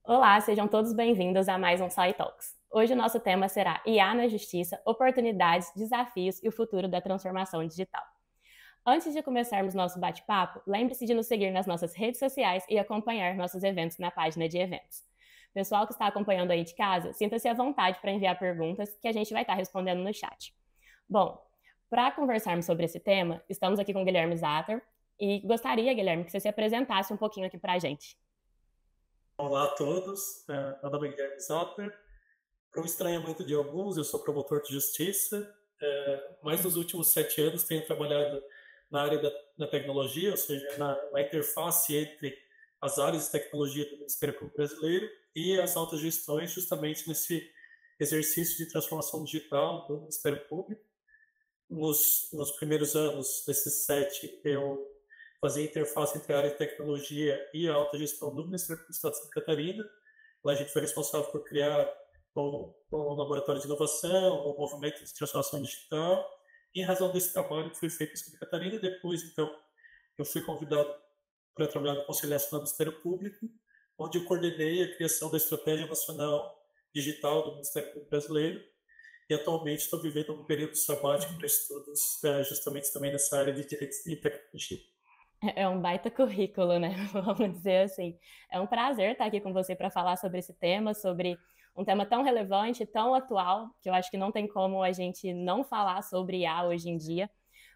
Olá, sejam todos bem-vindos a mais um Sai Talks. Hoje o nosso tema será IA na Justiça, oportunidades, desafios e o futuro da transformação digital. Antes de começarmos nosso bate-papo, lembre-se de nos seguir nas nossas redes sociais e acompanhar nossos eventos na página de eventos. Pessoal que está acompanhando aí de casa, sinta-se à vontade para enviar perguntas que a gente vai estar respondendo no chat. Bom, para conversarmos sobre esse tema, estamos aqui com o Guilherme Zatter e gostaria, Guilherme, que você se apresentasse um pouquinho aqui para a gente. Olá a todos, meu nome é Guilherme Zotter. Para o estranhamento de alguns, eu sou promotor de justiça, mas nos últimos 7 anos tenho trabalhado na área da tecnologia, ou seja, na interface entre as áreas de tecnologia do Ministério Público Brasileiro e as altas gestões, justamente nesse exercício de transformação digital do Ministério Público. Nos primeiros anos desses 7, eu fazia interface entre a área de tecnologia e a alta gestão do Ministério do Estado de Santa Catarina. Lá a gente foi responsável por criar o laboratório de inovação, o movimento de transformação digital. E em razão desse trabalho que foi feito em Santa Catarina, depois, então, eu fui convidado para trabalhar no Conselho Nacional do Ministério Público, onde eu coordenei a criação da Estratégia Nacional Digital do Ministério Público Brasileiro. E atualmente estou vivendo um período sabático para estudos, justamente também nessa área de direito e tecnologia. É um baita currículo, né? Vamos dizer assim. É um prazer estar aqui com você para falar sobre esse tema, sobre um tema tão relevante, tão atual, que eu acho que não tem como a gente não falar sobre IA hoje em dia.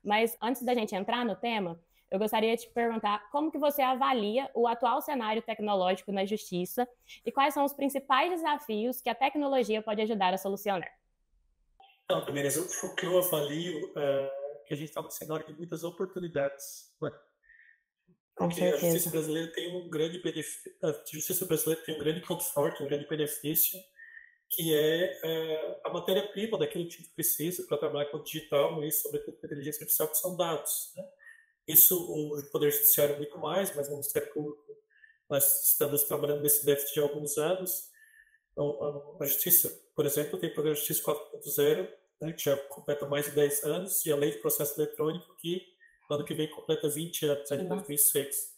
Mas antes da gente entrar no tema, eu gostaria de te perguntar como que você avalia o atual cenário tecnológico na justiça e quais são os principais desafios que a tecnologia pode ajudar a solucionar. Então, primeiro, o que eu avalio que a gente está no cenário de muitas oportunidades, né? Com Porque a justiça certeza. brasileira tem um grande benefício, a justiça brasileira tem um grande ponto forte, um grande benefício, que é a matéria-prima daquilo que a gente precisa para trabalhar com o digital e, sobretudo, com a inteligência artificial, que são dados, né? Isso o Poder Judiciário muito mais, mas no Ministério Público nós estamos trabalhando nesse déficit de alguns anos. Então, a Justiça, por exemplo, tem o Programa Justiça 4.0, né, que já completa mais de 10 anos, e a Lei de Processo Eletrônico, que no ano que vem completa 20 anos, em 2006.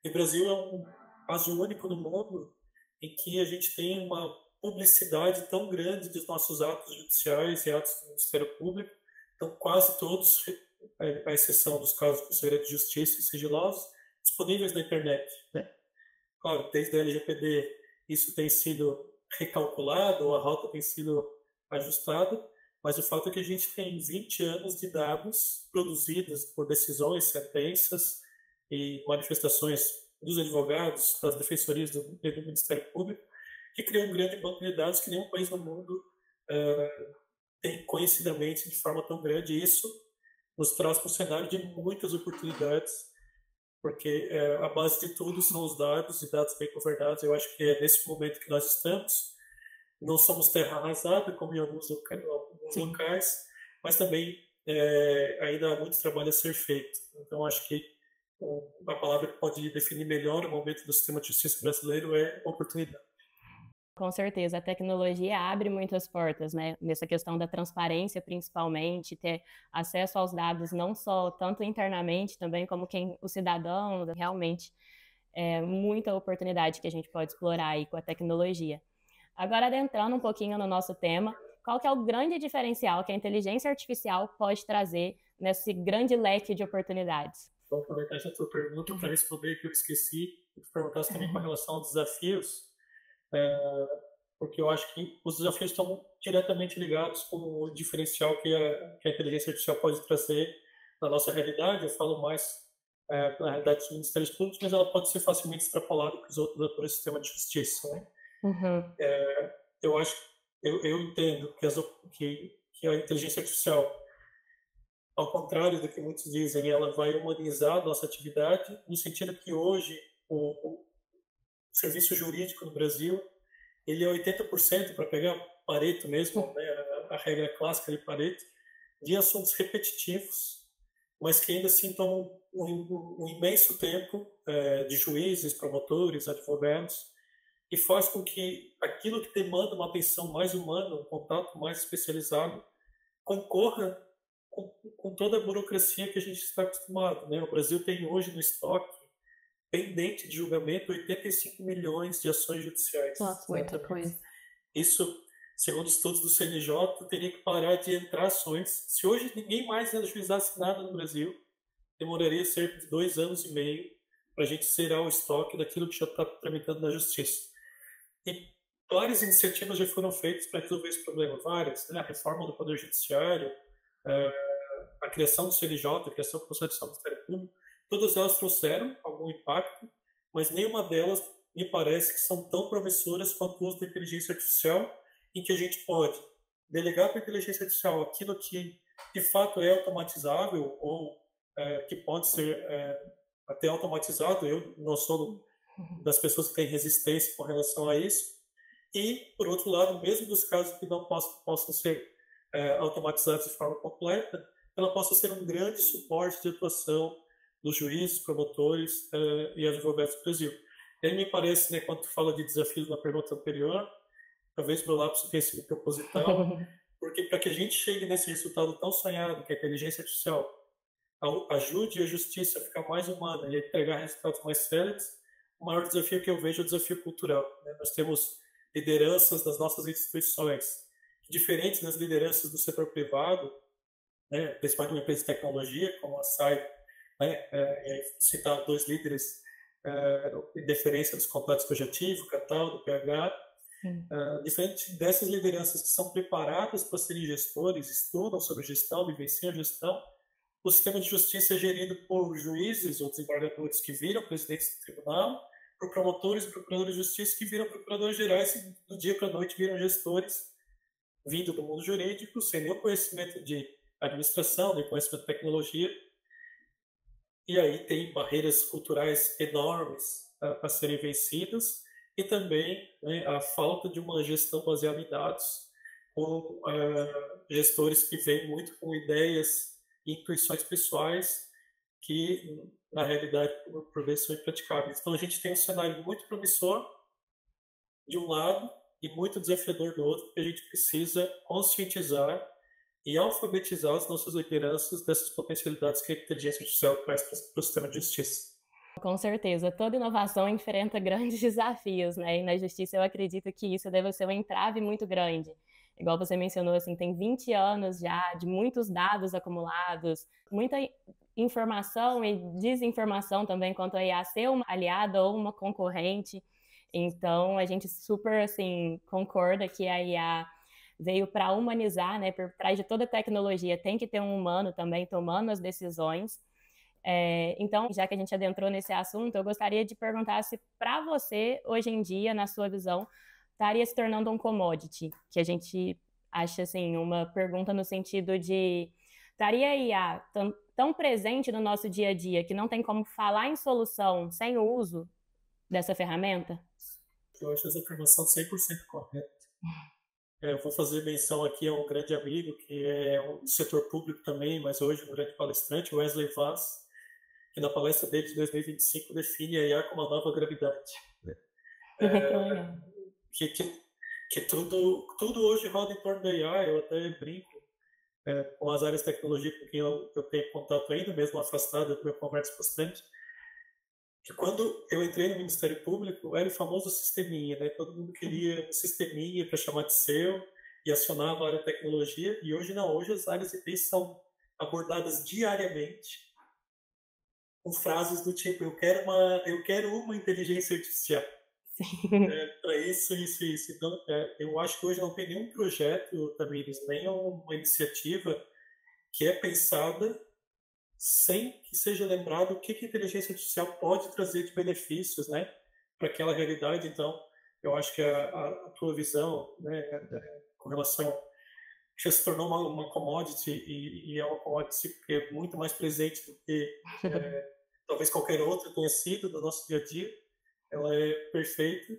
E o Brasil é um caso único no mundo em que a gente tem uma publicidade tão grande dos nossos atos judiciais e atos do Ministério Público. Então, quase todos, à exceção dos casos com segredo de justiça e sigilosos, disponíveis na internet, né? Claro, desde a LGPD isso tem sido recalculado, ou a rota tem sido ajustada, mas o fato é que a gente tem 20 anos de dados produzidos por decisões, sentenças e manifestações dos advogados, das defensorias do Ministério Público, que criam um grande banco de dados que nenhum país no mundo tem conhecidamente de forma tão grande. E isso nos traz para um cenário de muitas oportunidades, porque a base de tudo são os dados e dados bem governados. Eu acho que é nesse momento que nós estamos. Não somos terra arrasada, como em alguns locais, mas também ainda há muito trabalho a ser feito. Então, acho que a palavra que pode definir melhor o momento do sistema de justiça brasileiro é oportunidade. Com certeza, a tecnologia abre muitas portas, né? Nessa questão da transparência, principalmente, ter acesso aos dados não só tanto internamente também, como quem o cidadão, realmente é muita oportunidade que a gente pode explorar aí com a tecnologia. Agora, adentrando um pouquinho no nosso tema, qual que é o grande diferencial que a inteligência artificial pode trazer nesse grande leque de oportunidades? Vou aproveitar essa tua pergunta para responder que eu esqueci, e perguntasse também com relação aos desafios, porque eu acho que os desafios estão diretamente ligados com o diferencial que a inteligência artificial pode trazer na nossa realidade. Eu falo mais na realidade dos ministérios públicos, mas ela pode ser facilmente extrapolada para os outros atores do sistema de justiça, né? Uhum. Eu acho, eu entendo que a inteligência artificial, ao contrário do que muitos dizem, ela vai humanizar a nossa atividade, no sentido que hoje o serviço jurídico no Brasil ele é 80% para pegar Pareto mesmo, né, a regra clássica de Pareto, de assuntos repetitivos, mas que ainda assim tomam um imenso tempo de juízes, promotores, advogados, e faz com que aquilo que demanda uma atenção mais humana, um contato mais especializado, concorra com toda a burocracia que a gente está acostumado, né? O Brasil tem hoje no estoque pendente de julgamento 85 milhões de ações judiciais. Nossa, muita coisa. Isso, segundo estudos do CNJ, teria que parar de entrar ações. Se hoje ninguém mais ajuizasse nada no Brasil, demoraria cerca de 2 anos e meio para a gente zerar o estoque daquilo que já está tramitando na justiça. E várias iniciativas já foram feitas para resolver esse problema, várias, né? A reforma do Poder Judiciário, a criação do CNJ, a criação do Conselho de Ministério Público, todas elas trouxeram algum impacto, mas nenhuma delas me parece que são tão promissoras quanto o uso da inteligência artificial, em que a gente pode delegar para a inteligência artificial aquilo que de fato é automatizável ou que pode ser até automatizado. Eu não sou das pessoas que têm resistência com relação a isso. E, por outro lado, mesmo dos casos que não possam ser automatizados de forma completa, ela possa ser um grande suporte de atuação dos juízes, promotores e advogados do Brasil. E aí me parece, né, quando tu fala de desafios na pergunta anterior, talvez meu lápis tenha sido proposital, porque para que a gente chegue nesse resultado tão sonhado, que a inteligência artificial ajude a justiça a ficar mais humana e a entregar resultados mais céleres, o maior desafio que eu vejo é o desafio cultural, né? Nós temos lideranças das nossas instituições, diferentes das lideranças do setor privado, né? Principalmente uma empresa de tecnologia, como a SAI, né? Citar 2 líderes em deferência dos contratos projetivos, Catal, do PH, diferente dessas lideranças que são preparadas para serem gestores, estudam sobre gestão, vivenciam a gestão, o sistema de justiça é gerido por juízes ou desembargadores que viram presidentes do tribunal, por promotores e procuradores de justiça que viram procuradores gerais e do dia para a noite viram gestores vindo do mundo jurídico, sem nenhum conhecimento de administração, nem conhecimento de tecnologia. E aí tem barreiras culturais enormes para serem vencidas e também, né, a falta de uma gestão baseada em dados, com gestores que vêm muito com ideias e intuições pessoais que, na realidade, por vezes são impraticáveis. Então, a gente tem um cenário muito promissor de um lado e muito desafiador do outro, que a gente precisa conscientizar e alfabetizar as nossas lideranças dessas potencialidades que a inteligência artificial traz para o sistema de justiça. Com certeza, toda inovação enfrenta grandes desafios, né? E na justiça eu acredito que isso deve ser um entrave muito grande. Igual você mencionou, assim, tem 20 anos já de muitos dados acumulados, muita informação e desinformação também quanto a IA ser uma aliada ou uma concorrente. Então, a gente super, assim, concorda que a IA veio para humanizar, né? Por trás de toda tecnologia tem que ter um humano também tomando as decisões. Então, já que a gente adentrou nesse assunto, eu gostaria de perguntar se para você, hoje em dia, na sua visão, estaria se tornando um commodity, que a gente acha, assim, uma pergunta no sentido de estaria a IA tão presente no nosso dia a dia que não tem como falar em solução sem o uso dessa ferramenta? Eu acho essa afirmação 100% correta. Eu vou fazer menção aqui a um grande amigo que é do setor público também, mas hoje um grande palestrante, Wesley Vaz, que na palestra dele de 2025 define a IA como a nova gravidade. Que tudo hoje roda em torno da IA. Eu até brinco com as áreas de tecnologia com quem eu tenho contato ainda, mesmo afastado, eu converso bastante, que quando eu entrei no Ministério Público era o famoso sisteminha, né? Todo mundo queria um sisteminha para chamar de seu e acionava a área de tecnologia, e hoje não, hoje as áreas de TI são abordadas diariamente com frases do tipo, eu quero uma inteligência artificial. Para isso. Então, eu acho que hoje não tem nenhum projeto, Tamires, nem uma iniciativa que é pensada sem que seja lembrado o que a inteligência artificial pode trazer de benefícios, né, para aquela realidade. Então, eu acho que a tua visão, né, com relação já se tornou uma commodity e é uma commodity que é muito mais presente do que talvez qualquer outra tenha sido no nosso dia a dia. Ela é perfeita.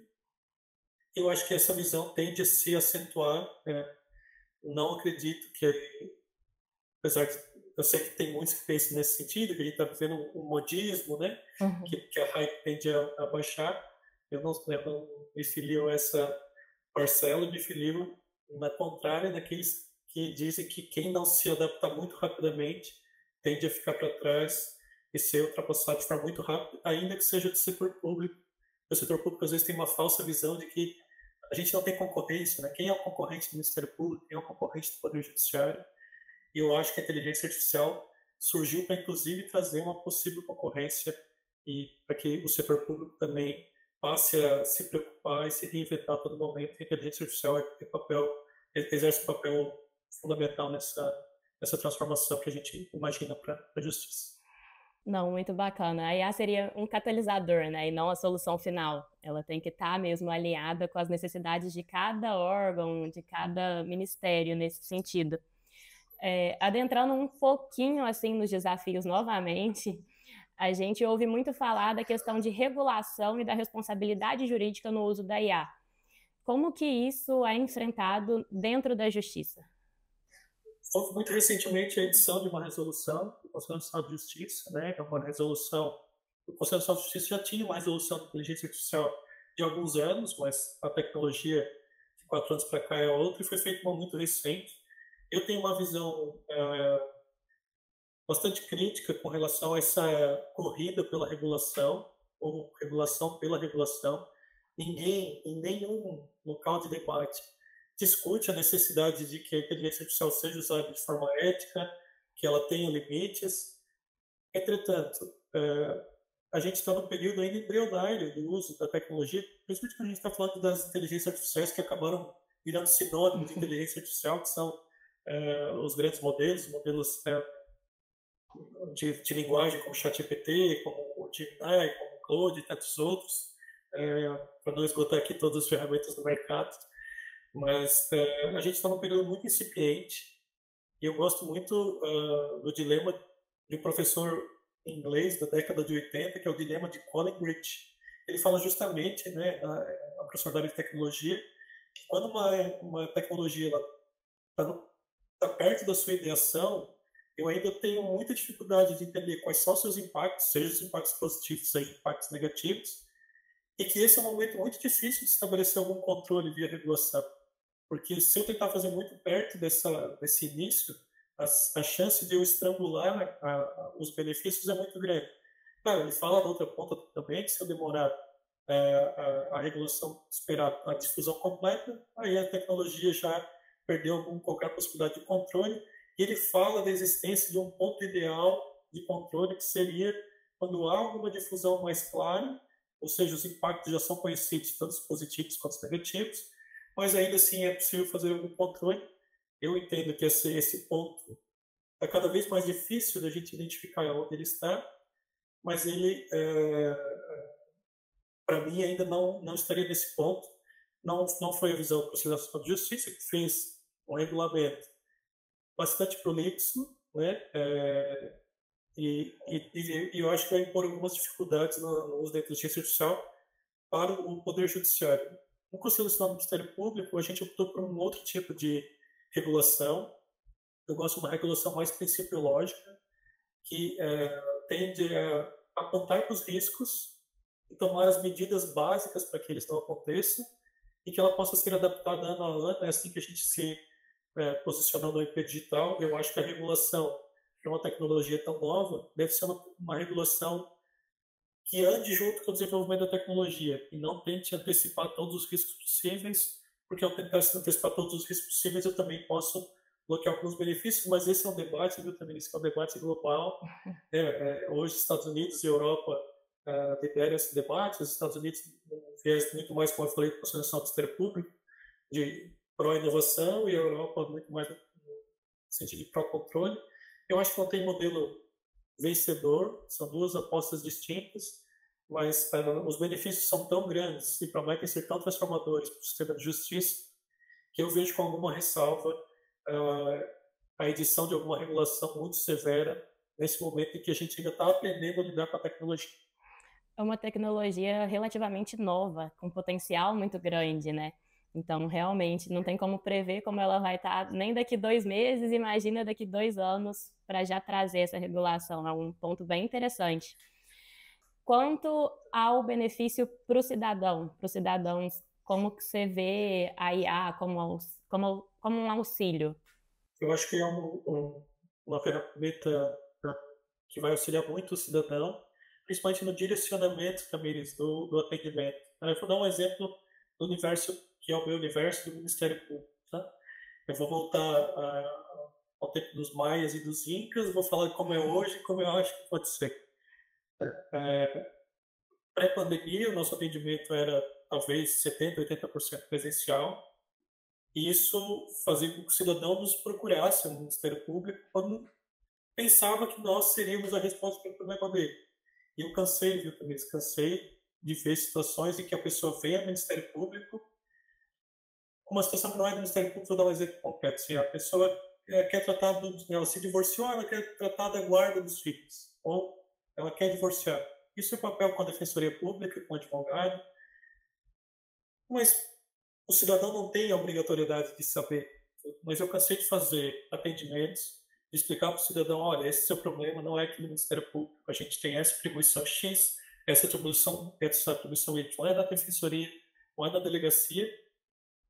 Eu acho que essa visão tende a se acentuar. Não acredito que, apesar de eu sei que tem muitos que pensam nesse sentido, que a gente está vivendo um modismo, né? Que a hype tende a baixar. Eu não me filio a essa parcela, me filio na contrária daqueles que dizem que quem não se adapta muito rapidamente tende a ficar para trás e ser ultrapassado de forma muito rápida, ainda que seja do setor público. O setor público, às vezes, tem uma falsa visão de que a gente não tem concorrência, né? Quem é o concorrente do Ministério Público, quem é o concorrente do Poder Judiciário. E eu acho que a inteligência artificial surgiu para, inclusive, trazer uma possível concorrência e para que o setor público também passe a se preocupar e se reinventar a todo momento. A inteligência artificial exerce um papel fundamental nessa transformação que a gente imagina para a justiça. Não, muito bacana. A IA seria um catalisador, né, e não a solução final. Ela tem que estar mesmo alinhada com as necessidades de cada órgão, de cada ministério nesse sentido. Adentrando um pouquinho assim nos desafios novamente, a gente ouve muito falar da questão de regulação e da responsabilidade jurídica no uso da IA. Como que isso é enfrentado dentro da justiça? Houve muito recentemente a edição de uma resolução do Conselho Nacional de Justiça, né, uma resolução. O Conselho Nacional de Justiça já tinha uma resolução de inteligência artificial de alguns anos, mas a tecnologia de 4 anos para cá é outra, e foi feita uma muito recente. Eu tenho uma visão bastante crítica com relação a essa corrida pela regulação, ou regulação pela regulação. Ninguém, em nenhum local de debate, discute a necessidade de que a inteligência artificial seja usada de forma ética, que ela tenha limites. Entretanto, a gente está num período ainda embrionário do uso da tecnologia, principalmente quando a gente está falando das inteligências artificiais que acabaram virando sinônimo de inteligência artificial, que são os grandes modelos de linguagem como o ChatGPT, como o Gemini, como o Claude e tantos outros, para não esgotar aqui todas as ferramentas do mercado. Mas a gente está num período muito incipiente e eu gosto muito do dilema de um professor inglês da década de 80, que é o dilema de Collingridge. Ele fala justamente, né, a professor da área de tecnologia, que quando uma tecnologia está perto da sua ideação, eu ainda tenho muita dificuldade de entender quais são os seus impactos, seja os impactos positivos, seja os impactos negativos, e que esse é um momento muito difícil de estabelecer algum controle via regulação. Porque se eu tentar fazer muito perto desse início, a chance de eu estrangular os benefícios é muito grande. Claro, ele fala da outra ponta também, que se eu demorar a regulação, esperar a difusão completa, aí a tecnologia já perdeu qualquer possibilidade de controle. E ele fala da existência de um ponto ideal de controle, que seria quando há alguma difusão mais clara, ou seja, os impactos já são conhecidos, tanto os positivos quanto os negativos, mas ainda assim é possível fazer algum controle. Eu entendo que esse ponto está cada vez mais difícil da gente identificar onde ele está, mas ele, para mim, ainda não estaria nesse ponto. Não foi a visão do Conselho Nacional de Justiça, que fez um regulamento bastante prolixo, né? E eu acho que vai impor algumas dificuldades no uso da inteligência artificial para o Poder Judiciário. No Conselho Nacional do Ministério Público, a gente optou por um outro tipo de regulação. Eu gosto de uma regulação mais principiológica, que tende a apontar para os riscos e tomar as medidas básicas para que eles não aconteçam e que ela possa ser adaptada ano a ano. É assim que a gente se posicionou no IP Digital. Eu acho que a regulação de uma tecnologia tão nova deve ser uma regulação que ande junto com o desenvolvimento da tecnologia e não tente antecipar todos os riscos possíveis, porque ao tentar antecipar todos os riscos possíveis eu também posso bloquear alguns benefícios, mas esse é um debate, viu, também, esse é um debate global. Hoje, Estados Unidos e Europa lideram esse debate. Os Estados Unidos viés muito mais, como eu falei, para a Nacional do Ministério Público, de pró-inovação, e a Europa muito mais no sentido de pró-controle. Eu acho que não tem modelo vencedor, são duas apostas distintas, mas os benefícios são tão grandes e prometem ser tão transformadores para o sistema de justiça que eu vejo com alguma ressalva a edição de alguma regulação muito severa nesse momento em que a gente ainda está aprendendo a lidar com a tecnologia. É uma tecnologia relativamente nova, com potencial muito grande, né? Então, realmente, não tem como prever como ela vai estar nem daqui 2 meses, imagina daqui 2 anos, para já trazer essa regulação. É um ponto bem interessante. Quanto ao benefício para o cidadão, para os cidadãos, como que você vê a IA como um auxílio? Eu acho que é uma ferramenta que vai auxiliar muito o cidadão, principalmente no direcionamento, Tamires, do atendimento. Eu vou dar um exemplo do universo, que é o meu universo do Ministério Público. Tá? Eu vou voltar ao tempo dos maias e dos incas, vou falar de como é hoje e como eu acho que pode ser. Pré-pandemia, o nosso atendimento era talvez 70%, 80% presencial, e isso fazia com que o cidadão nos procurasse no Ministério Público quando pensava que nós seríamos a resposta para o problema dele. E eu cansei, viu, também, cansei de ver situações em que a pessoa vem ao Ministério Público, uma situação que não é do Ministério Público, vou dar um exemplo concreto. Assim, a pessoa quer tratar, ela se divorciou, ela quer tratar da guarda dos filhos, ou ela quer divorciar. Isso é papel com a Defensoria Pública, com o advogado, mas o cidadão não tem a obrigatoriedade de saber. Mas eu cansei de fazer atendimentos, de explicar para o cidadão, olha, esse é o seu problema, não é aqui no Ministério Público, a gente tem essa atribuição X, essa atribuição Y, não é da Defensoria, não é da Delegacia.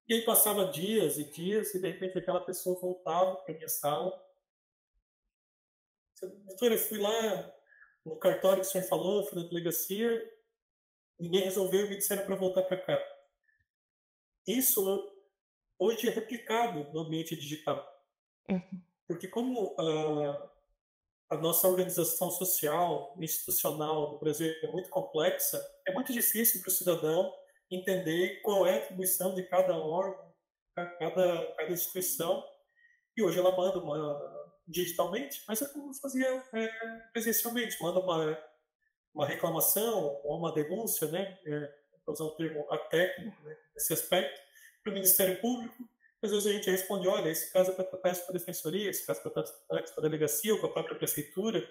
E aí passava dias e dias, e de repente aquela pessoa voltava para a minha sala. Doutor, eu fui lá no cartório que o senhor falou, fui na delegacia, ninguém resolveu e me disseram para voltar para cá. Isso hoje é replicado no ambiente digital. Porque como a nossa organização social, institucional no Brasil é muito complexa, é muito difícil para o cidadão entender qual é a atribuição de cada órgão, cada instituição. E hoje ela manda digitalmente, mas é como fazia presencialmente, manda uma reclamação ou uma denúncia, né? Para usar o termo técnico, né, nesse aspecto, para o Ministério Público. Às vezes a gente responde, olha, esse caso é para tratar isso com a Defensoria, esse caso é para tratar isso com a Delegacia ou com a própria Prefeitura.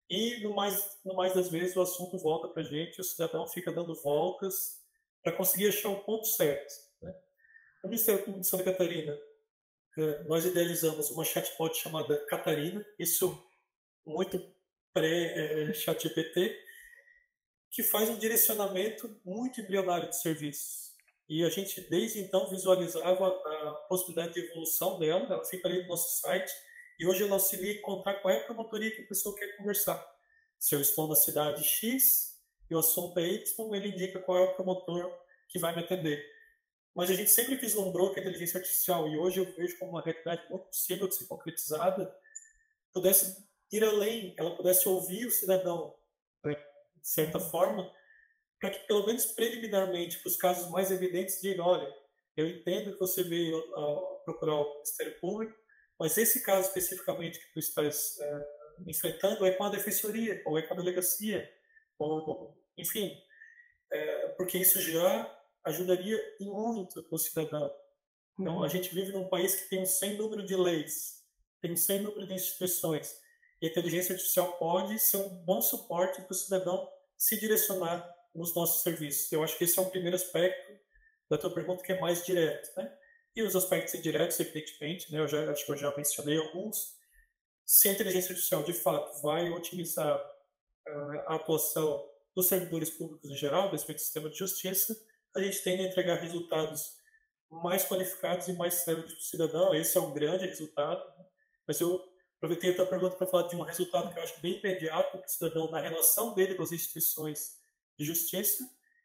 E, no mais das vezes, o assunto volta para a gente, o cidadão fica dando voltas para conseguir achar o ponto certo. Né? No Ministério Público de Santa Catarina, nós idealizamos uma chatbot chamada Catarina, isso muito pré-ChatGPT, que faz um direcionamento muito embrionário de serviços. E a gente, desde então, visualizava a possibilidade de evolução dela, ela fica ali no nosso site, e hoje ela auxilia a encontrar qual é a promotoria que a pessoa quer conversar. Se eu estou na cidade X e o assunto é Y, ele indica qual é o promotor que vai me atender. Mas a gente sempre vislumbrou que a inteligência artificial, e hoje eu vejo como uma realidade muito possível de ser concretizada, pudesse ir além, ela pudesse ouvir o cidadão, de certa forma, para que, pelo menos preliminarmente, para os casos mais evidentes, diga, olha, eu entendo que você veio procurar o Ministério Público, mas esse caso especificamente que tu estás enfrentando é com a Defensoria, ou é com a Delegacia, ou, enfim, porque isso já ajudaria muito o cidadão. Então, a gente vive num país que tem um sem número de leis, tem um sem número de instituições, e a inteligência artificial pode ser um bom suporte para o cidadão se direcionar nos nossos serviços. Eu acho que esse é um primeiro aspecto da tua pergunta que é mais direto, né? E os aspectos indiretos, evidentemente, né? Acho que eu já mencionei alguns. Se a inteligência artificial, de fato, vai otimizar a atuação dos servidores públicos em geral, do sistema de justiça, a gente tende a entregar resultados mais qualificados e mais sérios para o cidadão. Esse é um grande resultado. Mas eu aproveitei a tua pergunta para falar de um resultado que eu acho bem imediato para o cidadão na relação dele com as instituições de justiça,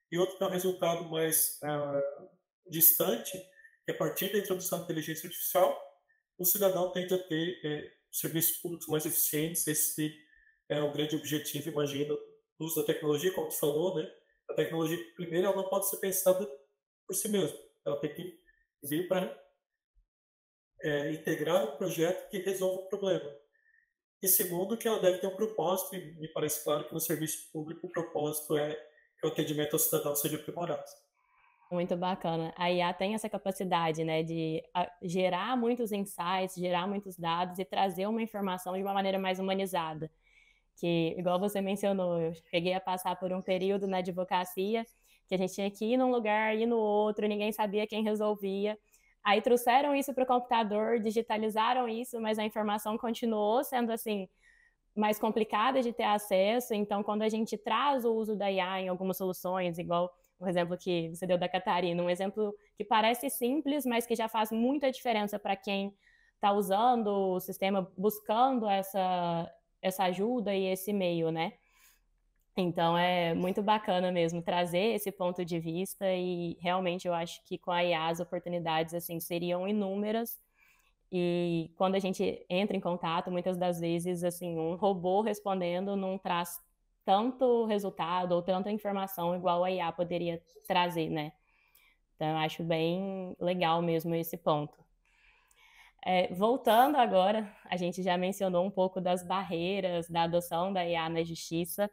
e outro que é um resultado mais distante, que a partir da introdução da inteligência artificial, o cidadão tende a ter serviços públicos mais eficientes. Esse é o grande objetivo, imagino, do uso da tecnologia, como tu falou, né? A tecnologia, primeiro, ela não pode ser pensada por si mesma. Ela tem que vir para integrar um projeto que resolva o problema. E segundo, que ela deve ter um propósito, e me parece claro que no serviço público o propósito é que o atendimento ao cidadão seja aprimorado. Muito bacana. A IA tem essa capacidade, né, de gerar muitos insights, gerar muitos dados e trazer uma informação de uma maneira mais humanizada. Que, igual você mencionou, eu cheguei a passar por um período na advocacia que a gente tinha que ir num lugar, ir no outro, ninguém sabia quem resolvia. Aí trouxeram isso para o computador, digitalizaram isso, mas a informação continuou sendo assim mais complicada de ter acesso. Então, quando a gente traz o uso da IA em algumas soluções, igual o exemplo que você deu da Catarina, um exemplo que parece simples, mas que já faz muita diferença para quem está usando o sistema, buscando essa ajuda e esse meio, né? Então é muito bacana mesmo trazer esse ponto de vista e realmente eu acho que com a IA as oportunidades assim seriam inúmeras e quando a gente entra em contato, muitas das vezes assim, um robô respondendo não traz tanto resultado ou tanta informação igual a IA poderia trazer, né? Então eu acho bem legal mesmo esse ponto. Voltando agora, a gente já mencionou um pouco das barreiras da adoção da IA na justiça.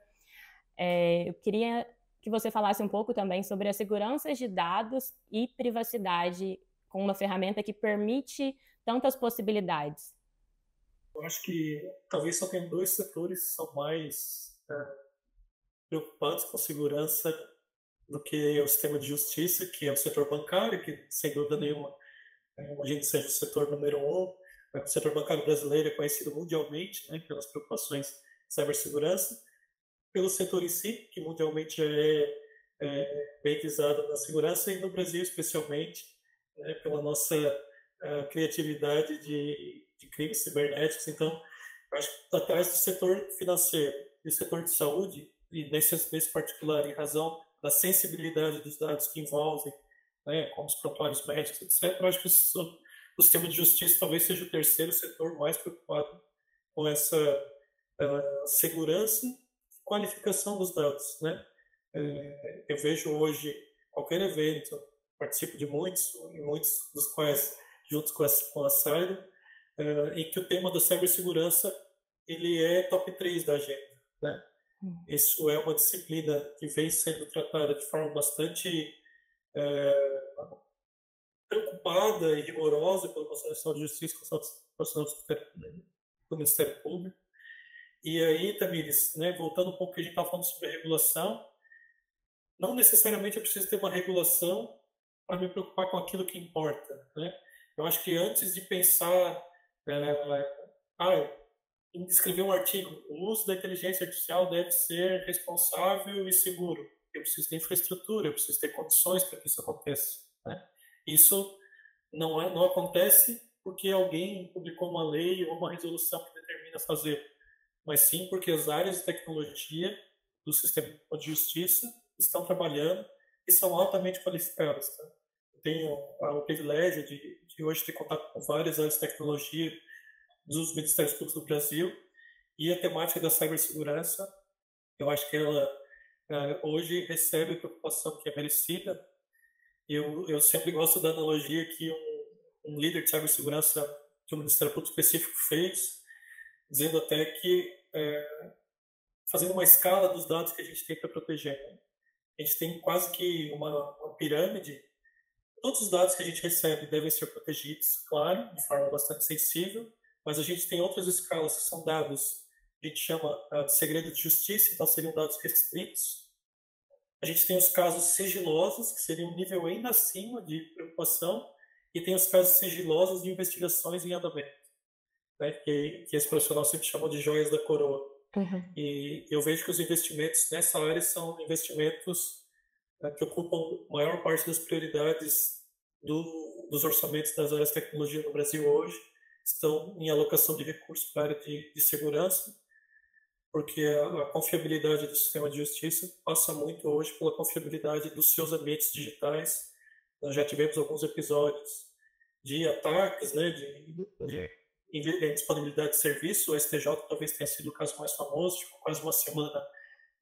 Eu queria que você falasse um pouco também sobre a segurança de dados e privacidade com uma ferramenta que permite tantas possibilidades. Eu acho que talvez só tem dois setores que são mais preocupantes com segurança do que o sistema de justiça, que é o setor bancário, que sem dúvida nenhuma a gente seja o setor número um. O setor bancário brasileiro é conhecido mundialmente, né, pelas preocupações de cibersegurança, pelo setor em si, que mundialmente é bem visado na segurança, e no Brasil especialmente, né, pela nossa criatividade de crimes cibernéticos. Então, acho que atrás do setor financeiro e do setor de saúde, e nesse particular, em razão da sensibilidade dos dados que envolvem, né, como os prontuários médicos, etc., eu acho que o sistema de justiça talvez seja o terceiro setor mais preocupado com essa segurança e qualificação dos dados, né? Eu vejo hoje qualquer evento, participo de muitos, e muitos dos quais juntos com a Cyber, em que o tema da cibersegurança ele é top 3 da agenda, né? Isso é uma disciplina que vem sendo tratada de forma bastante preocupada e rigorosa pela Constituição de Justiça do Ministério Público. E aí, Tamires, né, voltando um pouco ao que a gente estava falando sobre regulação, não necessariamente eu preciso ter uma regulação para me preocupar com aquilo que importa, né? Eu acho que antes de pensar em escrever um artigo, o uso da inteligência artificial deve ser responsável e seguro. Eu preciso ter infraestrutura, eu preciso ter condições para que isso aconteça, né? Isso não acontece porque alguém publicou uma lei ou uma resolução que determina fazer, mas sim porque as áreas de tecnologia do sistema de justiça estão trabalhando e são altamente qualificadas. Tá? Eu tenho o privilégio de hoje ter contato com várias áreas de tecnologia dos Ministérios Públicos do Brasil, e a temática da cibersegurança, eu acho que ela hoje recebe a preocupação que é merecida. Eu sempre gosto da analogia que um líder de cibersegurança que o Ministério Público específico fez, dizendo até que, fazendo uma escala dos dados que a gente tem para proteger, né? A gente tem quase que uma pirâmide. Todos os dados que a gente recebe devem ser protegidos, claro, de forma bastante sensível, mas a gente tem outras escalas que são dados que a gente chama de segredo de justiça, então seriam dados restritos. A gente tem os casos sigilosos, que seriam um nível ainda acima de preocupação, e tem os casos sigilosos de investigações em andamento, né, que esse profissional sempre chamou de joias da coroa. Uhum. E eu vejo que os investimentos nessa área são investimentos que ocupam a maior parte das prioridades dos orçamentos das áreas de tecnologia no Brasil hoje, estão em alocação de recursos para a área de segurança, porque a confiabilidade do sistema de justiça passa muito hoje pela confiabilidade dos seus ambientes digitais. Nós já tivemos alguns episódios de ataques, né, de disponibilidade de serviço. O STJ talvez tenha sido o caso mais famoso, ficou quase uma semana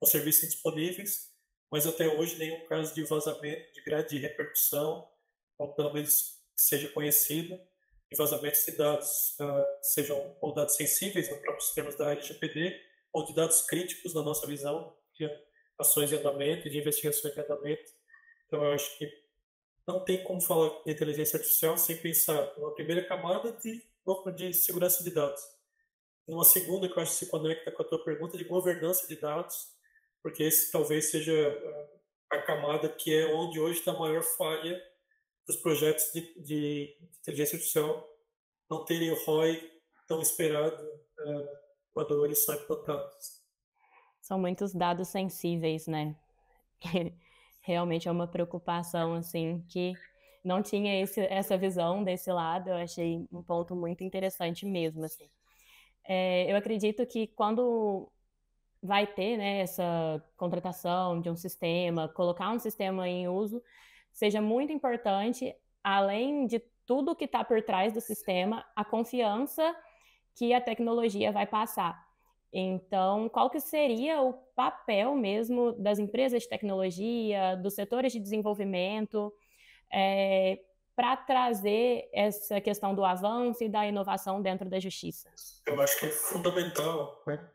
com serviços indisponíveis, mas até hoje nenhum caso de vazamento de grande repercussão, ou pelo menos que seja conhecido, de vazamentos de dados, sejam ou dados sensíveis nos próprios termos da LGPD, ou de dados críticos na nossa visão, de ações em andamento e de investigações em andamento. Então, eu acho que não tem como falar de inteligência artificial sem pensar numa primeira camada de segurança de dados. E uma segunda, que eu acho que se conecta com a tua pergunta, de governança de dados, porque esse talvez seja a camada que é onde hoje está a maior falha dos projetos de inteligência artificial não terem o ROI tão esperado quando eles são implantados. São muitos dados sensíveis, né? Realmente é uma preocupação, assim, que não tinha essa visão desse lado. Eu achei um ponto muito interessante mesmo, assim. Eu acredito que quando vai ter, né, essa contratação de um sistema, colocar um sistema em uso, seja muito importante, além de tudo que está por trás do sistema, a confiança que a tecnologia vai passar. Então, qual que seria o papel mesmo das empresas de tecnologia, dos setores de desenvolvimento, para trazer essa questão do avanço e da inovação dentro da justiça? Eu acho que é fundamental, né?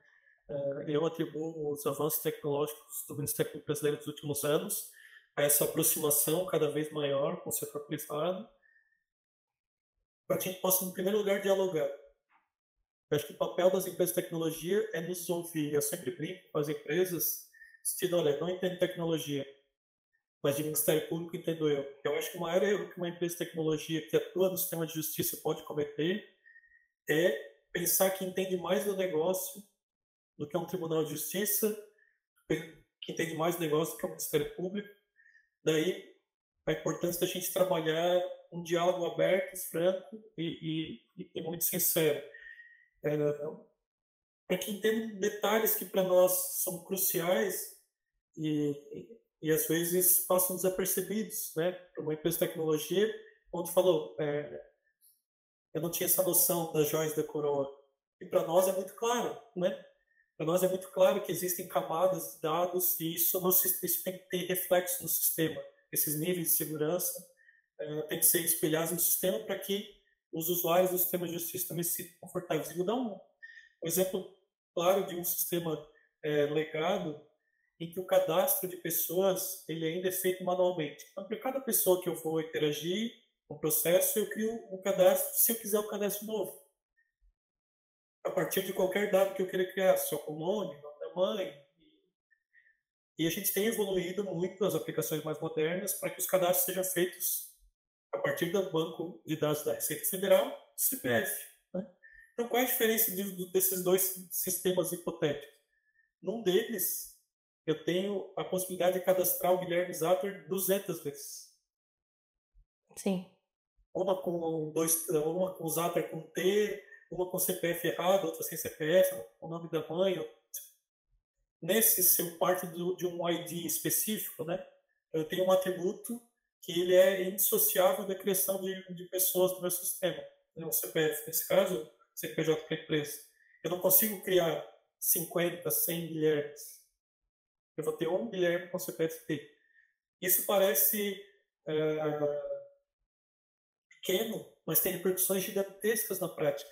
Eu atribuo os avanços tecnológicos do Ministério Público Brasileiro dos últimos anos a essa aproximação cada vez maior com o setor privado, para que a gente possa, em primeiro lugar, dialogar. Eu acho que o papel das empresas de tecnologia é nos ouvir. Eu sempre brinco com as empresas, dizendo, olha, não entendo tecnologia, mas de Ministério Público entendo eu. Eu acho que o maior erro que uma empresa de tecnologia que atua no sistema de justiça pode cometer é pensar que entende mais do negócio do que um tribunal de justiça, que entende mais do negócio do que o Ministério Público. Daí a importância da gente trabalhar um diálogo aberto, franco e muito sincero. Para que entendam detalhes que para nós são cruciais e às vezes passam desapercebidos, né? Para uma empresa de tecnologia, onde falou, eu não tinha essa noção das joias da coroa. E para nós é muito claro, né? Para nós é muito claro que existem camadas de dados e isso tem que ter reflexo no sistema. Esses níveis de segurança têm que ser espelhados no sistema para que os usuários do sistema de justiça também se sintam confortáveis. E vou dar um exemplo claro de um sistema legado em que o cadastro de pessoas ele ainda é feito manualmente. Então, para cada pessoa que eu vou interagir com o processo, eu crio um cadastro, se eu quiser um cadastro novo. A partir de qualquer dado que eu queira criar, seu nome, nome da mãe. E a gente tem evoluído muito as aplicações mais modernas para que os cadastros sejam feitos a partir do banco de dados da Receita Federal, CPF. Né? Então, qual é a diferença desses dois sistemas hipotéticos? Num deles, eu tenho a possibilidade de cadastrar o Guilherme Zatter 200 vezes. Sim. Uma com o Zatter com T, uma com CPF errado, outra sem CPF, o nome da mãe. Nesse, se eu parto de um ID específico, né, eu tenho um atributo que ele é indissociável da criação de pessoas no meu sistema. O CPF, nesse caso, CPJ para empresa. Eu não consigo criar 50, 100 Guilhermes. Eu vou ter um Guilherme com CPF-T. Isso parece pequeno, mas tem repercussões gigantescas na prática.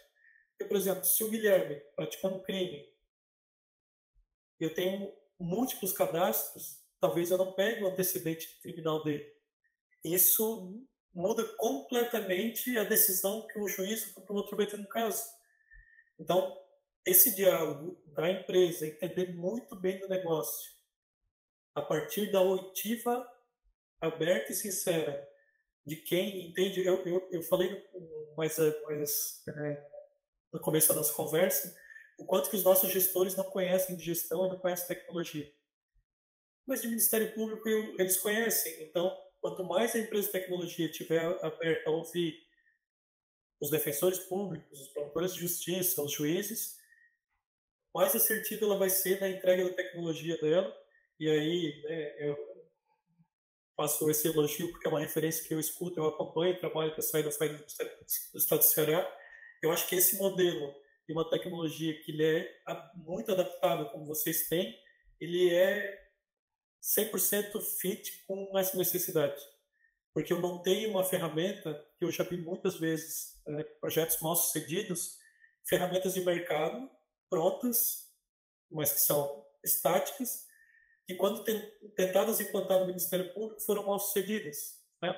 Porque, por exemplo, se o Guilherme praticando um crime, eu tenho múltiplos cadastros, talvez eu não pegue o antecedente criminal dele. Isso muda completamente a decisão que o juiz ou o promotor vai ter no caso. Então, esse diálogo da empresa, entender muito bem do negócio, a partir da oitiva aberta e sincera de quem entende. Eu falei no começo da nossa conversa o quanto que os nossos gestores não conhecem de gestão e não conhecem tecnologia. Mas de Ministério Público eles conhecem. Então, quanto mais a empresa de tecnologia estiver aberta a ouvir os defensores públicos, os promotores de justiça, os juízes, mais assertiva ela vai ser na entrega da tecnologia dela. E aí, né, eu faço esse elogio porque é uma referência que eu escuto, eu acompanho, trabalho para sair do Estado do Ceará. Eu acho que esse modelo de uma tecnologia que ele é muito adaptável, como vocês têm, ele é 100% fit com essa necessidade. Porque eu não tenho uma ferramenta, que eu já vi muitas vezes, projetos mal sucedidos, ferramentas de mercado prontas, mas que são estáticas, que quando tentadas implantar no Ministério Público foram mal sucedidas. Né?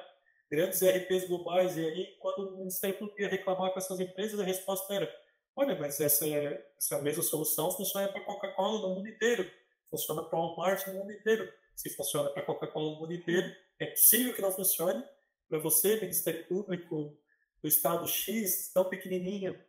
Grandes ERPs globais, e aí quando o Ministério Público ia reclamar com essas empresas, a resposta era: olha, mas essa mesma solução funciona para Coca-Cola no mundo inteiro, funciona para Walmart no mundo inteiro. Se funciona para Coca-Cola no mundo inteiro, é possível que não funcione para você, Ministério Público, do Estado X, tão pequenininho.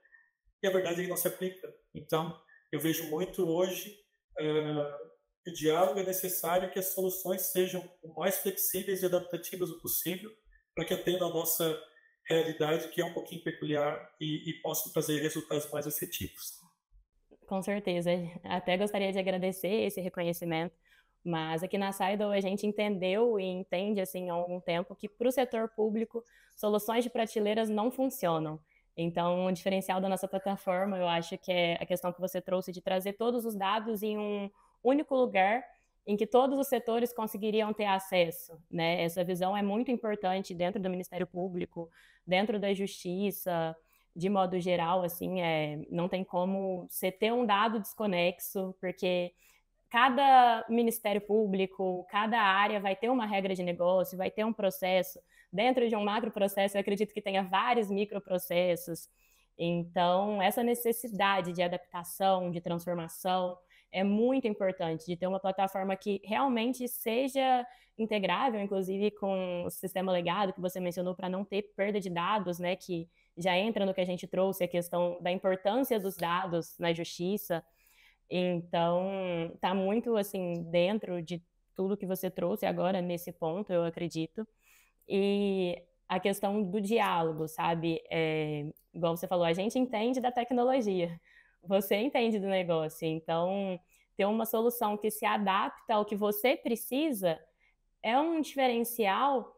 E a verdade é que não se aplica. Então, eu vejo muito hoje que o diálogo é necessário, que as soluções sejam o mais flexíveis e adaptativas possível para que atenda a nossa realidade, que é um pouquinho peculiar, e possa trazer resultados mais efetivos. Com certeza. Até gostaria de agradecer esse reconhecimento, mas aqui na Seidel a gente entendeu e entende, assim, há algum tempo que para o setor público soluções de prateleiras não funcionam. Então, o diferencial da nossa plataforma, eu acho que é a questão que você trouxe de trazer todos os dados em um único lugar em que todos os setores conseguiriam ter acesso, né? Essa visão é muito importante dentro do Ministério Público, dentro da Justiça, de modo geral, assim, não tem como você ter um dado desconexo, porque cada Ministério Público, cada área vai ter uma regra de negócio, vai ter um processo. Dentro de um macro processo, eu acredito que tenha vários microprocessos. Então, essa necessidade de adaptação, de transformação, é muito importante, de ter uma plataforma que realmente seja integrável, inclusive com o sistema legado que você mencionou, para não ter perda de dados, né, que já entra no que a gente trouxe, a questão da importância dos dados na justiça. Então, está muito assim dentro de tudo que você trouxe agora nesse ponto, eu acredito. E a questão do diálogo, sabe? Igual você falou, a gente entende da tecnologia, você entende do negócio. Então, ter uma solução que se adapta ao que você precisa é um diferencial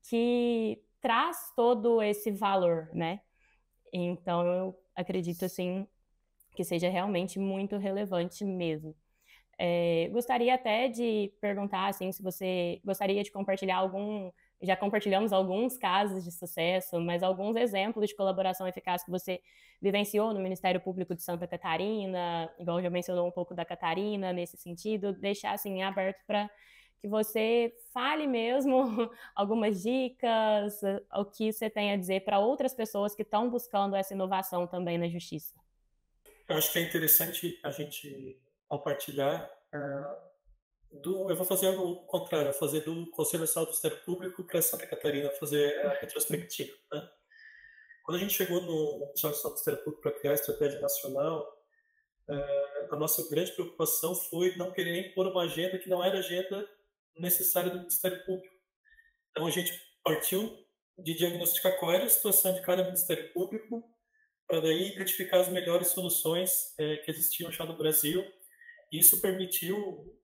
que traz todo esse valor, né? Então, eu acredito, assim, que seja realmente muito relevante mesmo. Gostaria até de perguntar, assim, se você gostaria de compartilhar já compartilhamos alguns casos de sucesso, mas alguns exemplos de colaboração eficaz que você vivenciou no Ministério Público de Santa Catarina, igual já mencionou um pouco da Catarina, nesse sentido, deixar, assim, aberto para que você fale mesmo algumas dicas, o que você tem a dizer para outras pessoas que estão buscando essa inovação também na justiça. Eu acho que é interessante a gente compartilhar. Eu vou fazer o contrário, fazer do Conselho Nacional do Ministério Público para Santa Catarina, fazer a retrospectiva. Né? Quando a gente chegou no Conselho Nacional do Ministério Público para criar a estratégia nacional, a nossa grande preocupação foi não querer impor uma agenda que não era agenda necessária do Ministério Público. Então a gente partiu de diagnosticar qual era a situação de cada Ministério Público, para daí identificar as melhores soluções que existiam já no Brasil. Isso permitiu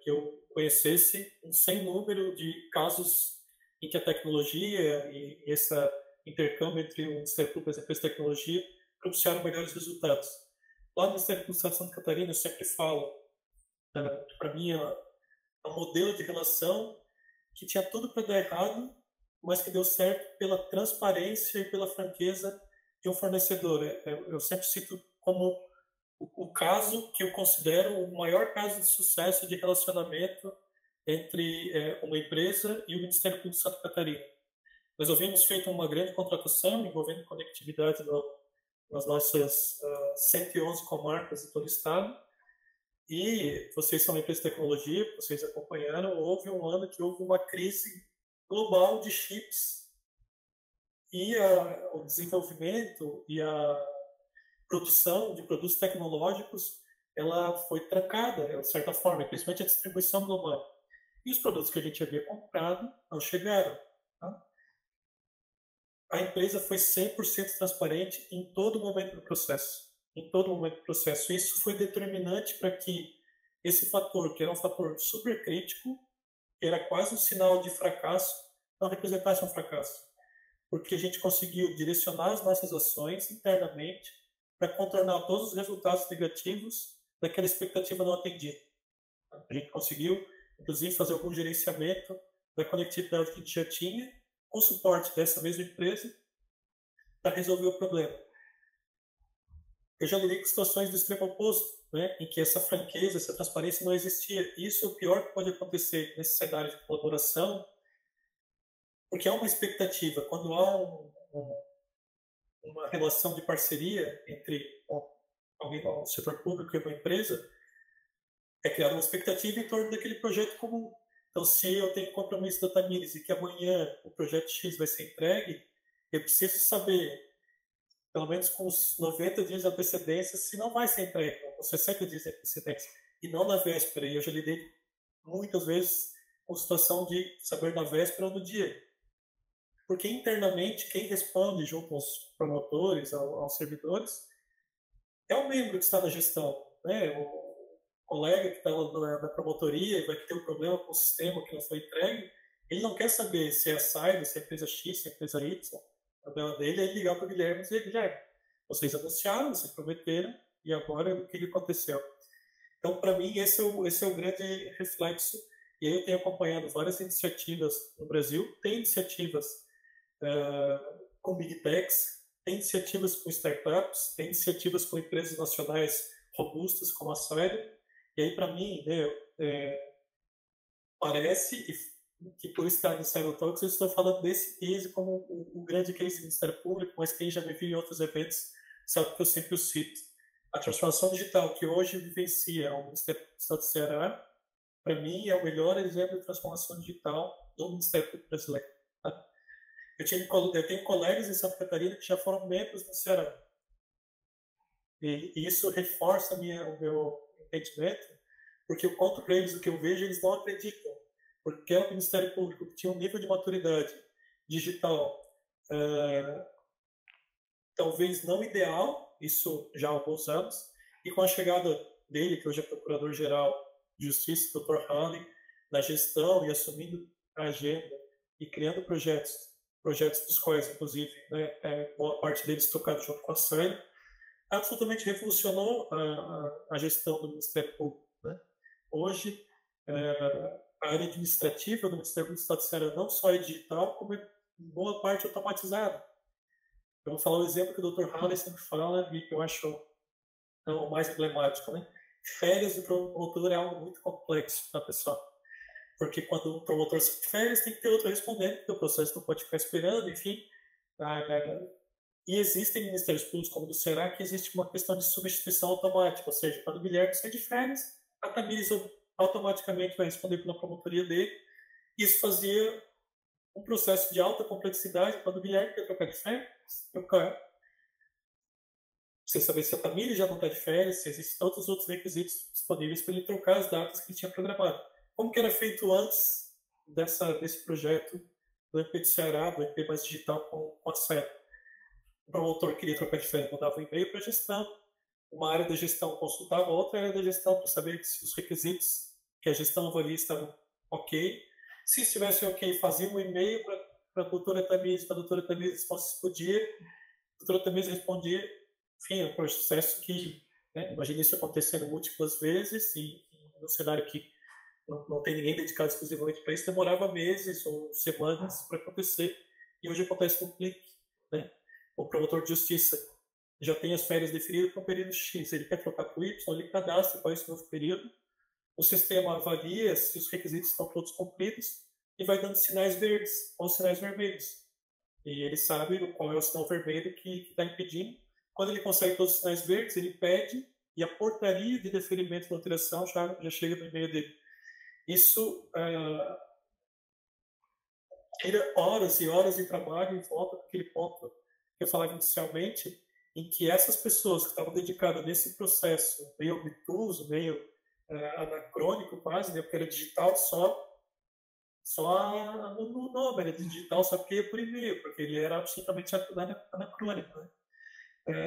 que eu conhecesse um sem número de casos em que a tecnologia e esse intercâmbio entre o Ministério Público e as empresas de tecnologia propiciaram melhores resultados. Lá no Ministério Público do Estado de Santa Catarina, eu sempre falo, para mim, é um modelo de relação que tinha tudo para dar errado, mas que deu certo pela transparência e pela franqueza de um fornecedor. Eu sempre cito como o caso que eu considero o maior caso de sucesso de relacionamento entre uma empresa e o Ministério Público de Santa Catarina. Nós havíamos feito uma grande contratação envolvendo conectividade nas nossas 111 comarcas de todo o estado, e vocês são uma empresa de tecnologia, vocês acompanharam, houve um ano que houve uma crise global de chips, e o desenvolvimento e a produção de produtos tecnológicos ela foi trancada, de certa forma, principalmente a distribuição global. E os produtos que a gente havia comprado não chegaram. Tá? A empresa foi 100% transparente em todo momento do processo. Em todo momento do processo. Isso foi determinante para que esse fator, que era um fator super crítico, que era quase um sinal de fracasso, não representasse um fracasso. Porque a gente conseguiu direcionar as nossas ações internamente para contornar todos os resultados negativos daquela expectativa não atendida. A gente conseguiu, inclusive, fazer algum gerenciamento da conectividade que a gente já tinha, com suporte dessa mesma empresa, para resolver o problema. Eu já lidei com situações do extremo oposto, né, em que essa franqueza, essa transparência não existia. Isso é o pior que pode acontecer nesse cenário de colaboração, porque há uma expectativa. Quando há uma relação de parceria entre alguém do setor público e uma empresa, é criada uma expectativa em torno daquele projeto comum. Então, se eu tenho compromisso da Tamires e que amanhã o projeto X vai ser entregue, eu preciso saber, pelo menos com os 90 dias de antecedência, se não vai ser entregue, com 60 dias de antecedência, e não na véspera. E eu já lidei muitas vezes com situação de saber na véspera ou no dia. Porque internamente, quem responde junto aos promotores, aos servidores, é o membro que está na gestão, né? O colega que está na promotoria e vai ter um problema com o sistema que não foi entregue, ele não quer saber se é a SAID, se é a empresa X, se é a empresa Y. O problema dele é ligar para o Guilherme e dizer: Guilherme, vocês anunciaram, vocês prometeram, e agora o que aconteceu? Então, para mim, esse é o grande reflexo. E aí eu tenho acompanhado várias iniciativas no Brasil. Tem iniciativas com Big Techs, tem iniciativas com startups, tem iniciativas com empresas nacionais robustas, como a Sérgio. E aí, para mim, né, parece que por estar no Cyber Talks, eu estou falando desse case como o grande case do Ministério Público, mas quem já me viu em outros eventos sabe que eu sempre o cito. A transformação digital que hoje vivencia o Ministério do Estado do Ceará, para mim, é o melhor exemplo de transformação digital do Ministério Público brasileiro. Tá? Eu tenho colegas em Santa Catarina que já foram membros do Ceará. E isso reforça o meu entendimento, porque eu conto para eles o que eu vejo, eles não acreditam. Porque é o Ministério Público que tinha um nível de maturidade digital talvez não ideal, isso já há alguns anos, e com a chegada dele, que hoje é Procurador-Geral de Justiça, Dr. Halley, na gestão e assumindo a agenda e criando projetos dos quais, inclusive, né, boa parte deles tocados junto com a SAI, absolutamente revolucionou a gestão do Ministério Público. Né? Hoje, a área administrativa do Ministério Público do Estado do Ceará não só é digital, como é em boa parte automatizada. Eu vou falar o exemplo que o Dr. Halley sempre fala e que eu acho o mais emblemático. Né? Férias do promotor é algo muito complexo, tá, pessoal? Porque quando o promotor sai de férias, tem que ter outro respondendo, porque o processo não pode ficar esperando, enfim. E existem ministérios públicos, como o do Ceará, que existe uma questão de substituição automática, ou seja, quando o Guilherme sai de férias, a Tamires automaticamente vai responder pela promotoria dele. Isso fazia um processo de alta complexidade. Quando o Guilherme quer trocar de férias, sem saber se a Tamires já não está de férias, se existem todos os outros requisitos disponíveis para ele trocar as datas que ele tinha programado. Como que era feito antes desse projeto do MP de Ceará, do MP mais digital com a SED? O promotor queria trocar de férias, mandava um e-mail para a gestão, uma área da gestão consultava outra área da gestão para saber se os requisitos que a gestão avalia estavam ok. Se estivessem ok, fazia um e-mail para a doutora Tamires, para a doutora Tamires respondesse se podia, a doutora Tamires respondia. Enfim, é um processo que, né, imagina isso acontecendo múltiplas vezes e num cenário que não tem ninguém dedicado exclusivamente para isso, demorava meses ou semanas para acontecer. E hoje acontece com um clique. Né? O promotor de justiça já tem as férias definidas para o período X. Ele quer trocar para o Y, ele cadastra qual é esse novo período. O sistema avalia se os requisitos estão todos cumpridos e vai dando sinais verdes ou sinais vermelhos. E ele sabe qual é o sinal vermelho que está impedindo. Quando ele consegue todos os sinais verdes, ele pede e a portaria de deferimento da alteração já chega no e-mail dele. Isso tira horas e horas de trabalho em volta daquele ponto que eu falava inicialmente, em que essas pessoas que estavam dedicadas nesse processo meio obtuso, meio anacrônico quase, né, porque era digital só no nome, era digital só porque ia por e-mail, porque ele era absolutamente anacrônico. Né?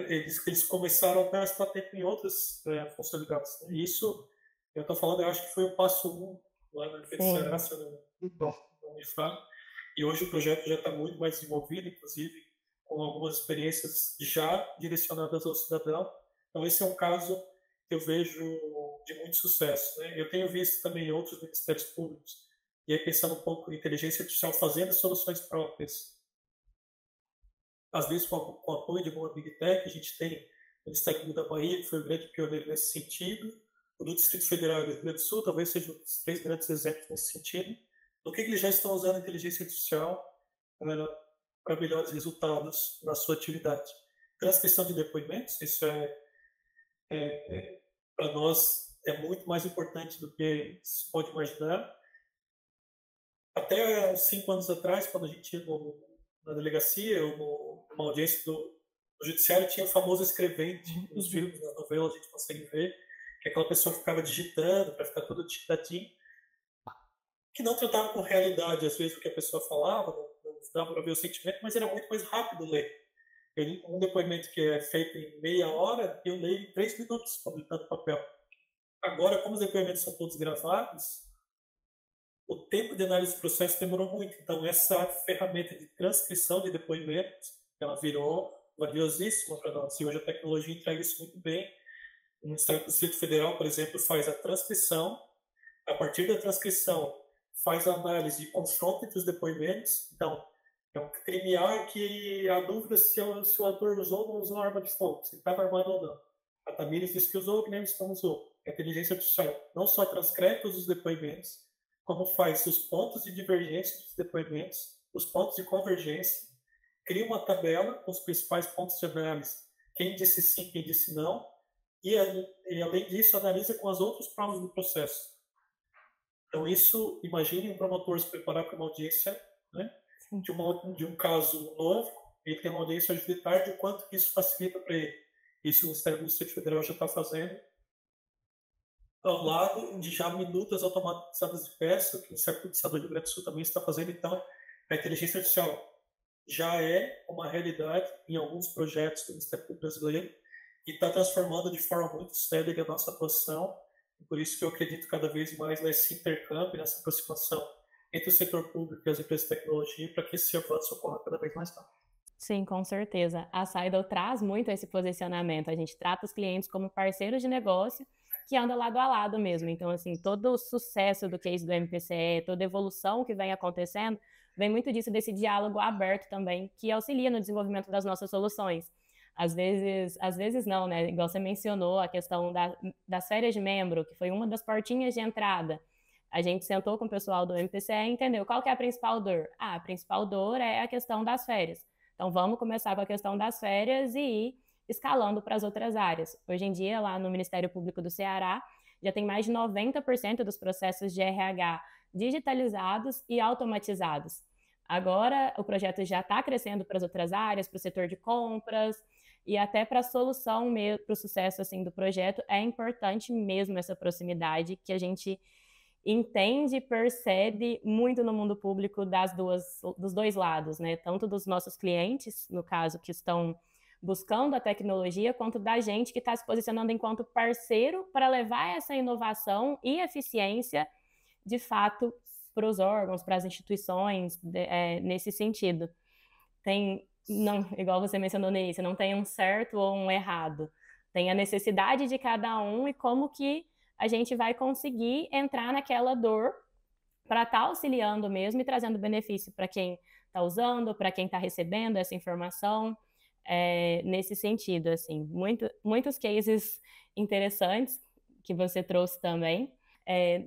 Eles começaram a ter essa tempo em outras funcionalidades. E isso, eu estou falando, eu acho que foi o passo 1 lá na Ceará, se eu não me falo. E hoje o projeto já está muito mais desenvolvido, inclusive com algumas experiências já direcionadas ao cidadão. Então esse é um caso que eu vejo de muito sucesso. Né? Eu tenho visto também outros ministérios públicos, e aí pensando um pouco em inteligência artificial, fazendo soluções próprias. Às vezes com o apoio de uma Big Tech, a gente tem o Ministério Público da Bahia, que foi o grande pioneiro nesse sentido, o do Distrito Federal e do Rio Grande do Sul, talvez sejam os 3 grandes exemplos nesse sentido, do que eles já estão usando a inteligência artificial para melhores resultados na sua atividade. Transcrição de depoimentos, isso para nós é muito mais importante do que se pode imaginar. Até uns 5 anos atrás, quando a gente ia na delegacia ou numa audiência do judiciário, tinha o famoso escrevente. Nos filmes, nas novelas, a gente consegue ver que aquela pessoa ficava digitando para ficar tudo digitadinho, que não tratava com realidade, às vezes, o que a pessoa falava, não dava para ver o sentimento, mas era muito mais rápido ler. Um depoimento que é feito em meia hora, eu leio em 3 minutos, publicando papel. Agora, como os depoimentos são todos gravados, o tempo de análise do processo demorou muito. Então, essa ferramenta de transcrição de depoimentos, ela virou valiosíssima para nós. E hoje a tecnologia entrega isso muito bem. O Ministério do Distrito Federal, por exemplo, faz a transcrição. A partir da transcrição, faz a análise de confronto entre os depoimentos. Então, é um crime A que há dúvida se o ator usou ou não usou arma de fogo, se estava armado ou não. A Tamires disse que usou, o Guilherme não usou. A inteligência artificial não só transcreve todos os depoimentos, como faz os pontos de divergência dos depoimentos, os pontos de convergência, cria uma tabela com os principais pontos de análise, quem disse sim, quem disse não, e além disso, analisa com as outras provas do processo. Então, isso, imagine um promotor se preparar para uma audiência, né, de um caso novo, ele tem uma audiência hoje de tarde, o quanto que isso facilita para ele. Isso o Ministério do Distrito Federal já está fazendo, ao lado de já minutas automatizadas de peça, que o Ministério do Estado do Rio Grande do Sul também está fazendo. Então, a inteligência artificial já é uma realidade em alguns projetos do Ministério Público Brasileiro e está transformando de forma muito séria a nossa atuação. E por isso que eu acredito cada vez mais nesse intercâmbio, nessa aproximação entre o setor público e as empresas de tecnologia para que esse avanço ocorra cada vez mais rápido. Sim, com certeza. A Seidel traz muito esse posicionamento. A gente trata os clientes como parceiros de negócio que anda lado a lado mesmo. Então, assim, todo o sucesso do case do MPCE, toda a evolução que vem acontecendo, vem muito disso, desse diálogo aberto também, que auxilia no desenvolvimento das nossas soluções. Às vezes não, né? Igual você mencionou, a questão das férias de membro, que foi uma das portinhas de entrada. A gente sentou com o pessoal do MPCE e entendeu qual que é a principal dor. A principal dor é a questão das férias. Então, vamos começar com a questão das férias e ir escalando para as outras áreas. Hoje em dia, lá no Ministério Público do Ceará, já tem mais de 90% dos processos de RH digitalizados e automatizados. Agora, o projeto já está crescendo para as outras áreas, para o setor de compras e até para a solução, para o sucesso assim, do projeto. É importante mesmo essa proximidade que a gente entende e percebe muito no mundo público dos dois lados, né? Tanto dos nossos clientes, no caso, que estão buscando a tecnologia, quanto da gente que está se posicionando enquanto parceiro para levar essa inovação e eficiência, de fato, para os órgãos, para as instituições, nesse sentido. Não, igual você mencionou no início, não tem um certo ou um errado. Tem a necessidade de cada um e como que a gente vai conseguir entrar naquela dor para estar auxiliando mesmo e trazendo benefício para quem está usando, para quem está recebendo essa informação, nesse sentido, assim. Muitos cases interessantes que você trouxe também.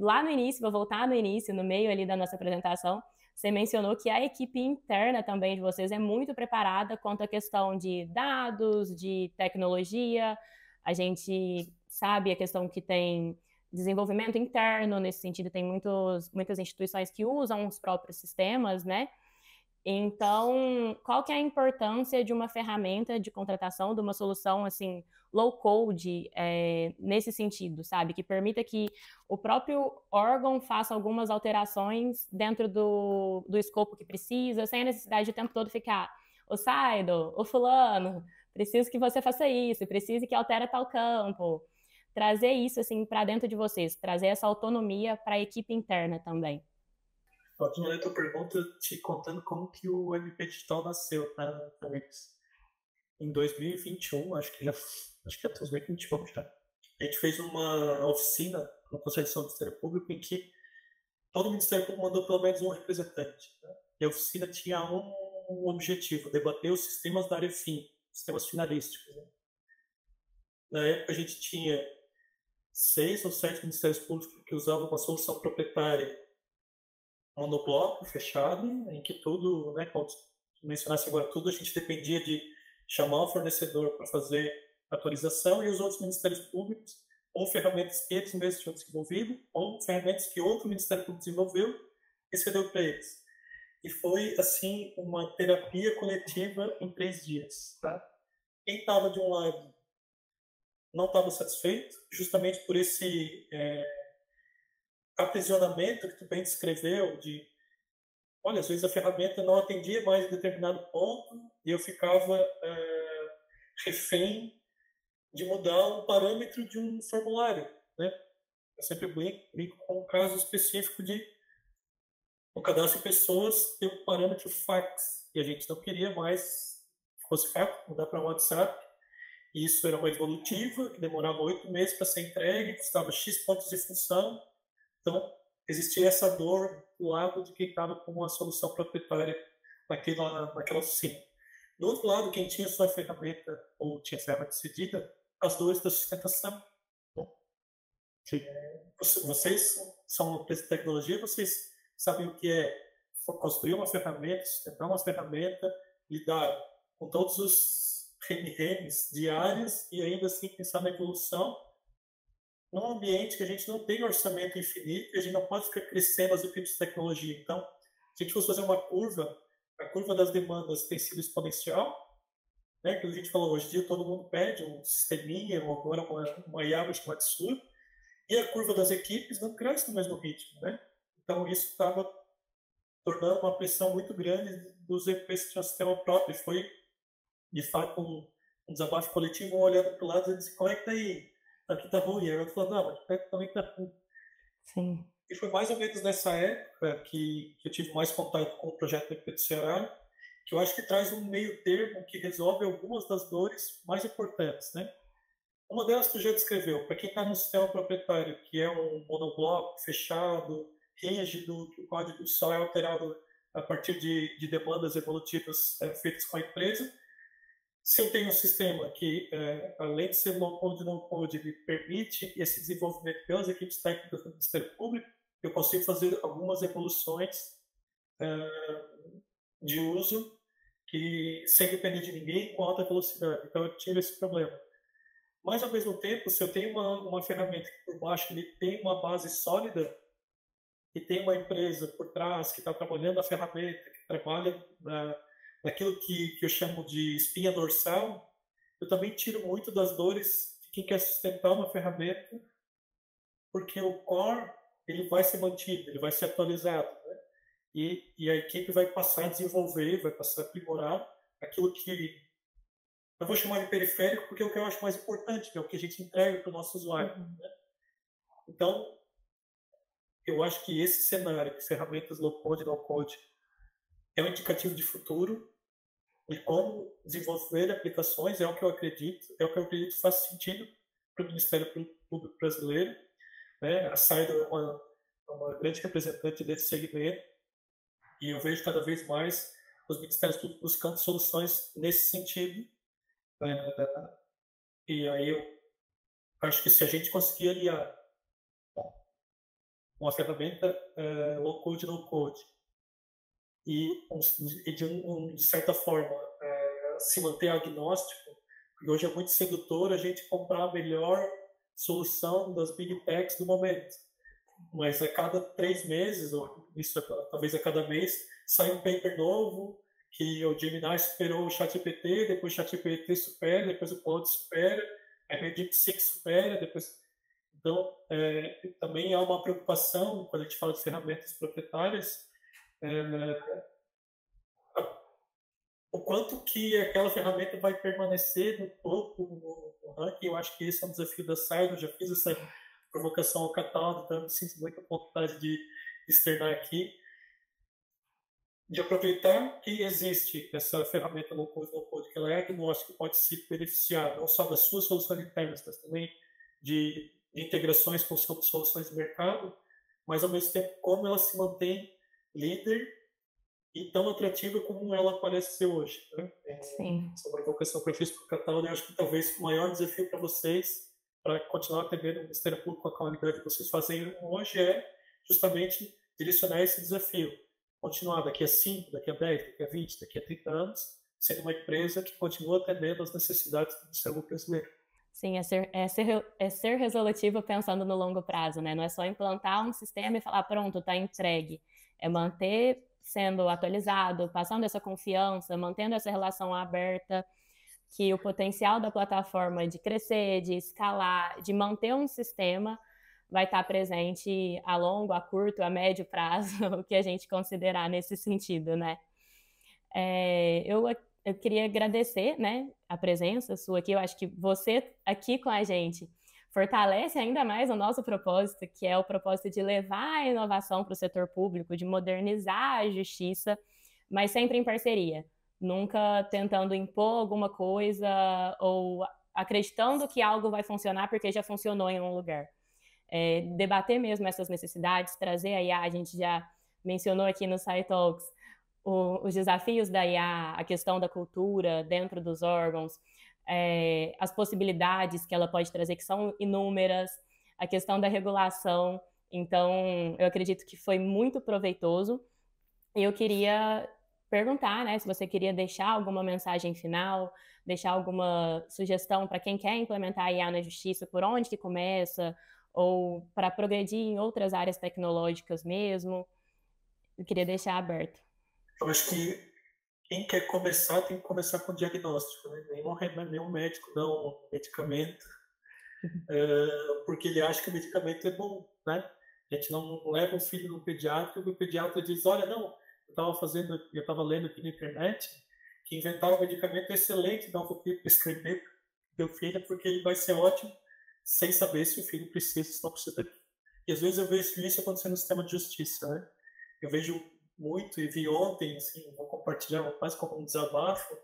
Lá no início, vou voltar no início, no meio ali da nossa apresentação, você mencionou que a equipe interna também de vocês é muito preparada quanto à questão de dados, de tecnologia. A gente sabe a questão que tem desenvolvimento interno, nesse sentido, tem muitas instituições que usam os próprios sistemas, né? Então, qual que é a importância de uma ferramenta de contratação, de uma solução, assim, low-code, nesse sentido, sabe? Que permita que o próprio órgão faça algumas alterações dentro do escopo que precisa, sem a necessidade de o tempo todo ficar, ô Saido, ô fulano, preciso que você faça isso, preciso que altere tal campo. Trazer isso, assim, para dentro de vocês, trazer essa autonomia para a equipe interna também. Ótimo, a tua pergunta te contando como que o MP Digital nasceu, tá? Em 2021, acho que é 2021 já. A gente fez uma oficina no Conselho do Ministério Público em que todo o Ministério Público mandou pelo menos um representante. Né? E a oficina tinha um objetivo, debater os sistemas da área fim, sistemas finalísticos. Né? Na época a gente tinha 6 ou 7 ministérios públicos que usavam uma solução proprietária monobloco, fechado, em que tudo, né, como mencionasse agora, tudo a gente dependia de chamar o fornecedor para fazer atualização e os outros ministérios públicos, ou ferramentas que eles mesmos tinham desenvolvido, ou ferramentas que outro ministério público desenvolveu e cedeu para eles. E foi, assim, uma terapia coletiva em 3 dias. Tá? Quem estava de um lado não estava satisfeito, justamente por esse aprisionamento que tu bem descreveu, de, olha, às vezes a ferramenta não atendia mais determinado ponto e eu ficava refém de mudar um parâmetro de um formulário, né? Eu sempre brinco com um caso específico de o cadastro de pessoas ter um parâmetro fax, e a gente não queria mais que fosse fax, mudar para WhatsApp. E isso era uma evolutiva, que demorava 8 meses para ser entregue, custava X pontos de função. Então, existia essa dor do lado de quem estava com uma solução proprietária naquela oficina. Do outro lado, quem tinha sua ferramenta ou tinha ferramenta decidida, as dores da sustentação. Vocês são uma empresa de tecnologia, vocês sabem o que é construir uma ferramenta, sustentar uma ferramenta, lidar com todos os remes diários e ainda assim pensar na evolução num ambiente que a gente não tem orçamento infinito e a gente não pode ficar crescendo as equipes de tecnologia. Então, se a gente fosse fazer uma curva, a curva das demandas tem sido exponencial, né? Que a gente falou, hoje em dia todo mundo pede um sisteminha, agora uma IA chamada Sur, e a curva das equipes não cresce no mesmo ritmo, né? Então, isso estava tornando uma pressão muito grande dos EPs que tinham sistema próprio. Foi, de fato, um desabafo coletivo, um olhando para o lado e dizendo, como é que está aí? Aqui está ruim. E eu falando, não, mas também está ruim. Sim. E foi mais ou menos nessa época que eu tive mais contato com o projeto EP do Ceará, que eu acho que traz um meio termo que resolve algumas das dores mais importantes, né? Uma delas que tu já descreveu, para quem está no sistema proprietário, que é um monobloco fechado, rígido, que o código só é alterado a partir de demandas evolutivas feitas com a empresa. Se eu tenho um sistema que, além de ser low-code, no-code, ele permite esse desenvolvimento pelas equipes técnicas do Ministério Público, eu consigo fazer algumas evoluções de uso que sem depender de ninguém com alta velocidade. Então, eu tiro esse problema. Mas, ao mesmo tempo, se eu tenho uma ferramenta que por baixo ele tem uma base sólida e tem uma empresa por trás que está trabalhando a ferramenta, que trabalha naquilo que eu chamo de espinha dorsal, eu também tiro muito das dores de quem quer sustentar uma ferramenta, porque o core ele vai ser mantido, ele vai ser atualizado, né? E a equipe vai passar a desenvolver, vai passar a aprimorar aquilo que eu vou chamar de periférico porque é o que eu acho mais importante, que é o que a gente entrega para o nosso usuário. Né? Então, eu acho que esse cenário de ferramentas low-code e no-code é um indicativo de futuro e como desenvolver aplicações é o que eu acredito faz sentido para o Ministério Público Brasileiro. Né? A Saido é uma grande representante desse segmento e eu vejo cada vez mais os Ministérios Públicos buscando soluções nesse sentido. E aí eu acho que se a gente conseguir aliar uma ferramenta low-code, no-code e de certa forma se manter agnóstico, porque hoje é muito sedutor a gente comprar a melhor solução das big techs do momento. Mas a cada 3 meses, ou isso talvez a cada mês, sai um paper novo, que o Gemini superou o ChatGPT, depois o ChatGPT supera, depois o Claude supera, aí o DeepSeek supera, depois... Então, também há uma preocupação, quando a gente fala de ferramentas proprietárias, o quanto que aquela ferramenta vai permanecer no topo, no ranking. Eu acho que esse é um desafio da Saido. Eu já fiz essa provocação ao catálogo, então eu me sinto muito à vontade de externar aqui, de aproveitar que existe essa ferramenta low-code, que ela é agnóstica, pode se beneficiar não só das suas soluções internas, mas também de integrações com soluções de mercado, mas ao mesmo tempo como ela se mantém líder e tão atrativa como ela parece ser hoje. Né? Sim. Essa é uma provocação que eu fiz para o catálogo, e acho que talvez o maior desafio para vocês, para continuar atendendo o Ministério Público com a qualidade que vocês fazem hoje, é justamente direcionar esse desafio. Continuar daqui a 5, daqui a 10, daqui a 20, daqui a 30 anos, sendo uma empresa que continua atendendo as necessidades do Ministério Público brasileiro. Sim, é ser resolutivo pensando no longo prazo, né? Não é só implantar um sistema e falar, pronto, está entregue. É manter sendo atualizado, passando essa confiança, mantendo essa relação aberta, que o potencial da plataforma de crescer, de escalar, de manter um sistema vai estar presente a longo, a curto, a médio prazo, o que a gente considerar nesse sentido, né? Eu queria agradecer, né, a presença sua aqui. Eu acho que você aqui com a gente fortalece ainda mais o nosso propósito, que é o propósito de levar a inovação para o setor público, de modernizar a justiça, mas sempre em parceria, nunca tentando impor alguma coisa ou acreditando que algo vai funcionar porque já funcionou em um lugar. Debater mesmo essas necessidades, trazer a IA, a gente já mencionou aqui no SciTalks, os desafios da IA, a questão da cultura dentro dos órgãos, as possibilidades que ela pode trazer, que são inúmeras, a questão da regulação. Então, eu acredito que foi muito proveitoso. Eu queria perguntar, né, se você queria deixar alguma mensagem final, deixar alguma sugestão para quem quer implementar a IA na justiça, por onde que começa, ou para progredir em outras áreas tecnológicas mesmo. Eu queria deixar aberto. Eu acho que quem quer começar tem que começar com diagnóstico, né? Nenhum médico dá um medicamento porque ele acha que o medicamento é bom, né? A gente não leva o filho no pediatra e o pediatra diz, olha, não, eu estava lendo aqui na internet que inventaram um medicamento excelente, não vou prescrever para meu filho porque ele vai ser ótimo, sem saber se o filho precisa ou não precisa. E às vezes eu vejo isso acontecendo no sistema de justiça, né? Eu vejo muito, e vi ontem, assim, vou compartilhar mais como um desabafo,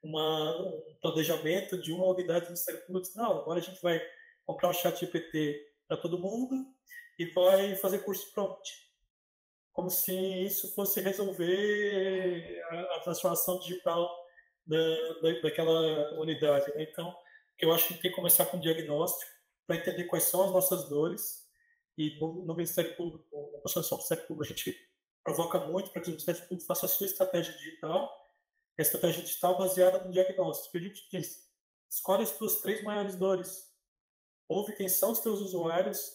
um planejamento de uma unidade do Ministério Público. Não, agora a gente vai comprar um chat GPT para todo mundo e vai fazer curso de prompt. Como se isso fosse resolver a transformação digital daquela unidade, né? Então, eu acho que tem que começar com diagnóstico para entender quais são as nossas dores. E no Ministério Público, na Constituição do Ministério Público, a gente provoca muito para que o Ministério Público faça a sua estratégia digital, a estratégia digital baseada no diagnóstico. A gente diz, escolhe as tuas 3 maiores dores, ouve quem são os teus usuários,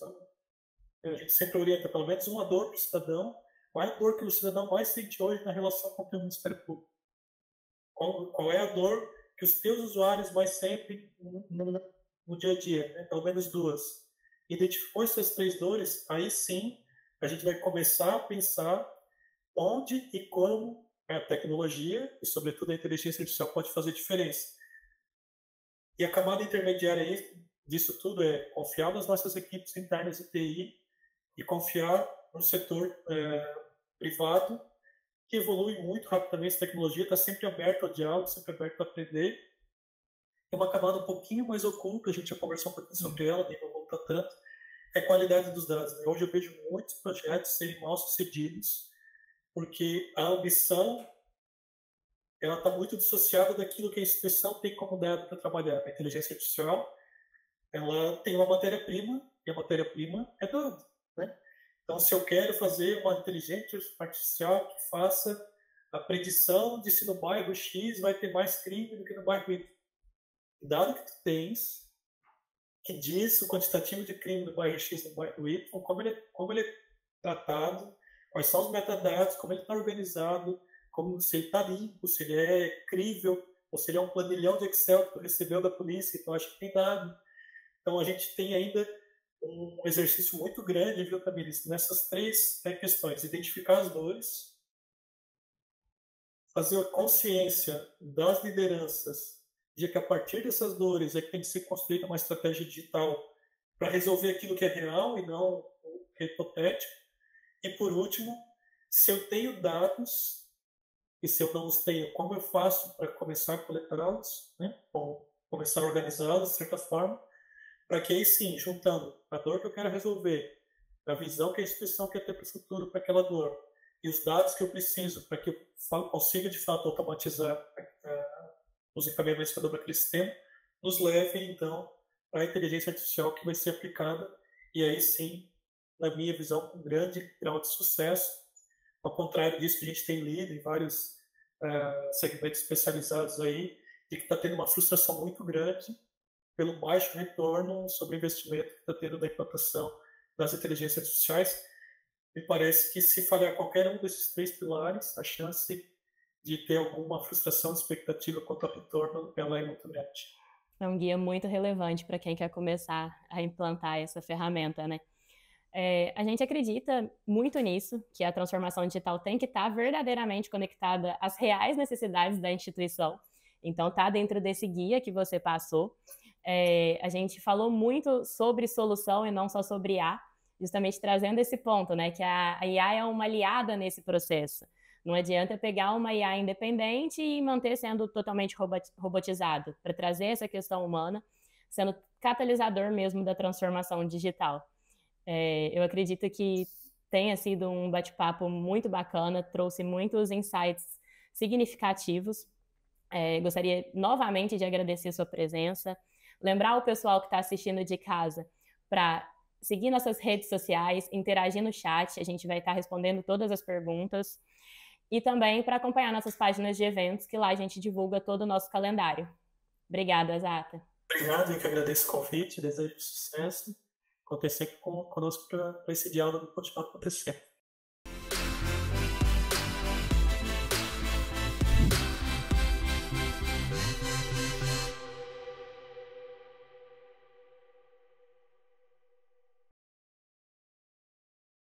a gente sempre orienta pelo menos uma dor para o cidadão, qual é a dor que o cidadão mais sente hoje na relação com o Ministério Público? Qual é a dor que os teus usuários mais sentem no dia a dia, né? Pelo menos 2. Identificou essas 3 dores, aí sim a gente vai começar a pensar onde e como a tecnologia e, sobretudo, a inteligência artificial pode fazer diferença. E a camada intermediária disso tudo é confiar nas nossas equipes internas de TI e confiar no setor privado, que evolui muito rapidamente essa tecnologia, está sempre aberto ao diálogo, sempre aberto a aprender. É uma camada um pouquinho mais oculta, a gente já conversou um pouquinho sobre ela, nem vou voltar tanto, é a qualidade dos dados. Né? Hoje eu vejo muitos projetos serem mal sucedidos, porque a ambição ela está muito dissociada daquilo que a instituição tem como dado para trabalhar. A inteligência artificial ela tem uma matéria-prima, e a matéria-prima é dado. Né? Então, se eu quero fazer uma inteligência artificial que faça a predição de se no bairro X vai ter mais crime do que no bairro Y, dado que tu tens, que diz o quantitativo de crime no bairro X e no bairro Y, como ele é tratado, quais são os metadados, como ele está organizado, como se ele está limpo, se ele é crível, ou se ele é um planilhão de Excel que tu recebeu da polícia, então acho que tem dado. Então a gente tem ainda um exercício muito grande, viu, Tamiris, nessas 3 questões: identificar as dores, fazer a consciência das lideranças de que a partir dessas dores é que tem que ser construída uma estratégia digital para resolver aquilo que é real e não o que é hipotético. E por último, se eu tenho dados e se eu não os tenho, como eu faço para começar a coletá-los, né? Ou começar a organizá-los de certa forma, para que aí sim, juntando a dor que eu quero resolver, a visão que a instituição quer ter para o futuro para aquela dor e os dados que eu preciso para que eu consiga de fato automatizar os encaminhamentos para aquele sistema, nos leve então à inteligência artificial que vai ser aplicada e aí sim, na minha visão, com um grande grau de sucesso, ao contrário disso que a gente tem lido em vários segmentos especializados aí, de que está tendo uma frustração muito grande pelo baixo retorno sobre o investimento que está tendo na implantação das inteligências artificiais. Me parece que se falhar qualquer um desses 3 pilares, a chance de ter alguma frustração de expectativa quanto ao retorno, ela é muito grande. É um guia muito relevante para quem quer começar a implantar essa ferramenta, né? A gente acredita muito nisso, que a transformação digital tem que estar verdadeiramente conectada às reais necessidades da instituição Então, tá dentro desse guia que você passou. A gente falou muito sobre solução e não só sobre IA, justamente trazendo esse ponto, né, que a IA é uma aliada nesse processo. Não adianta pegar uma IA independente e manter sendo totalmente robotizado, para trazer essa questão humana, sendo catalisador mesmo da transformação digital. Eu acredito que tenha sido um bate-papo muito bacana, trouxe muitos insights significativos. Gostaria novamente de agradecer a sua presença, lembrar o pessoal que está assistindo de casa para seguir nossas redes sociais, interagir no chat, a gente vai estar respondendo todas as perguntas, e também para acompanhar nossas páginas de eventos, que lá a gente divulga todo o nosso calendário. Obrigada, Zata. Obrigado, eu que agradeço o convite, desejo sucesso. Acontecer conosco para esse diálogo continuar acontecendo.